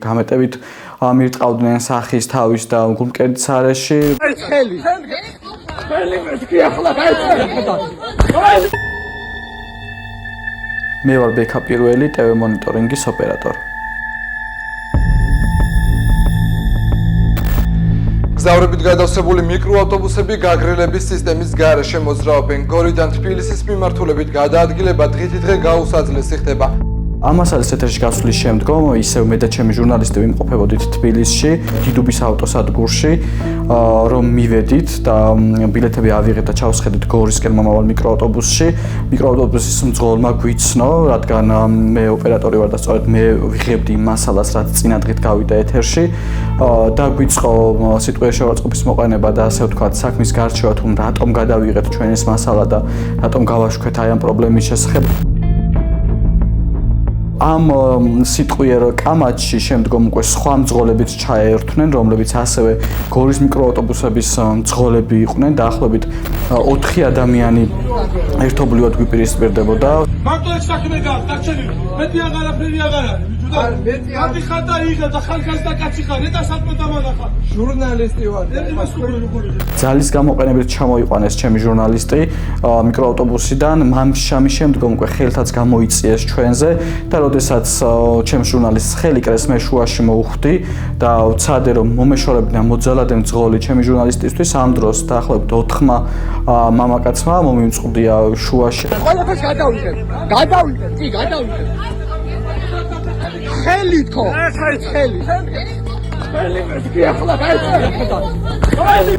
გამეტებით მირწყავდნენ სახის თავის და გულმკერდის არეში. მე ვარ ბექა პირველი TV მონიტორინგის ოპერატორი. გზავრებით გადავსებული მიკროავტობუსები გაგრილების სისტემის გარეშე მოძრაობენ. გორიდან თბილისის მიმართულებით გადაადგილება დღითიდღე გაუსაძლესი ხდება. ამასალის ეთერში გასვლის შემდგომ ისევ მე და ჩემი ჟურნალისტები იმყოფებოდით თბილისში, დიდუბის ავტოსადგურში, რომ მივედით და ბილეთები ავიღეთ და ჩავსხედით გორისკენ მომავალ მიკროავტობუსში. მიკროავტობუსის მძღოლმა გვიცნო, რადგან მე ოპერატორი ვარ და სწორედ მე ვიღებდი იმ მასალას, რაც წინა დღით გავიდა ეთერში და გვიწყო სიტყვიერ შევარწყობის მოყენება და ასე ვთქვათ, საქმის გარჩევა თუ რატომ გადავიღეთ ჩვენ ეს მასალა და რატომ გავაშქვეთ აი ამ პრობლემის შესახებ. ამ სიტყვიერ კამათში შემდგომ უკვე სხვა მძღოლებიც ჩაერთვნენ, რომლებიც ასევე გორის მიკროავტობუსების მძღოლები იყვნენ, დაახლოებით 4 ადამიანი ერთობლივად გვიპირისპირდებოდა. მარტო ეს საქმე გაჩენილი. მეტი აღარაფერი აღარ არის. მეტი ხანდა იღებ და ხალხს და კაცი ხარ, და საქმე დამანახა. ჟურნალისტი ვარ. ძალის გამოყენებით ჩამოიყვანეს ჩემი ჟურნალისტი მიკროავტობუსიდან, მამის შემდგომ უკვე ხელთაც გამოიწიეს ჩვენზე და როდესაც ჩემ ჟურნალისტს ხელი კრეს მე შუაში მოვხვდი და ვცადე რომ მომეშორებინა მოძალადე მძღოლი ჩემი ჟურნალისტისთვის ამ დროს დაახლოებით 4 მამაკაცმა მომიმწყდია შუაში. ყველაფერს გადავიღებ. კი, გადავიღებ. ხელი თქო. ხელი.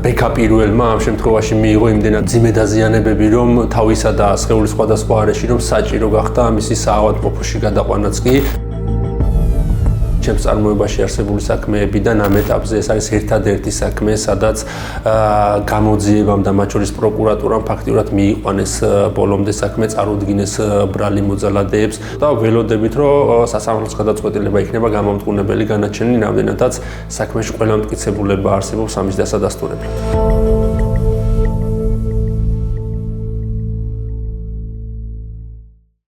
ბექა პირველმა ამ შემთხვევაში მიიღო იმდენად ძიმე დაზიანებები, რომ თავისა და სხეულის სხვადასხვა არეში რომ საჭირო გახდა მისი საავადმყოფოში გადაყვანაც კი. ჩემს წარმოებაში არსებული საქმეებიდან ამ ეტაპზე ეს არის ერთადერთი საქმე, სადაც გამოძიებამ და მათ შორის პროკურატურამ ფაქტიურად მიიყვანეს ბოლომდე საქმე, წარუდგინეს ბრალი მოძალადეებს და ველოდებით, რომ სასამართლოს გადაწყვეტილება იქნება გამომტყუნებელი განაჩენი, რამდენადაც საქმეში ყველა მტკიცებულება არსებობს ამის დასადასტურებლად.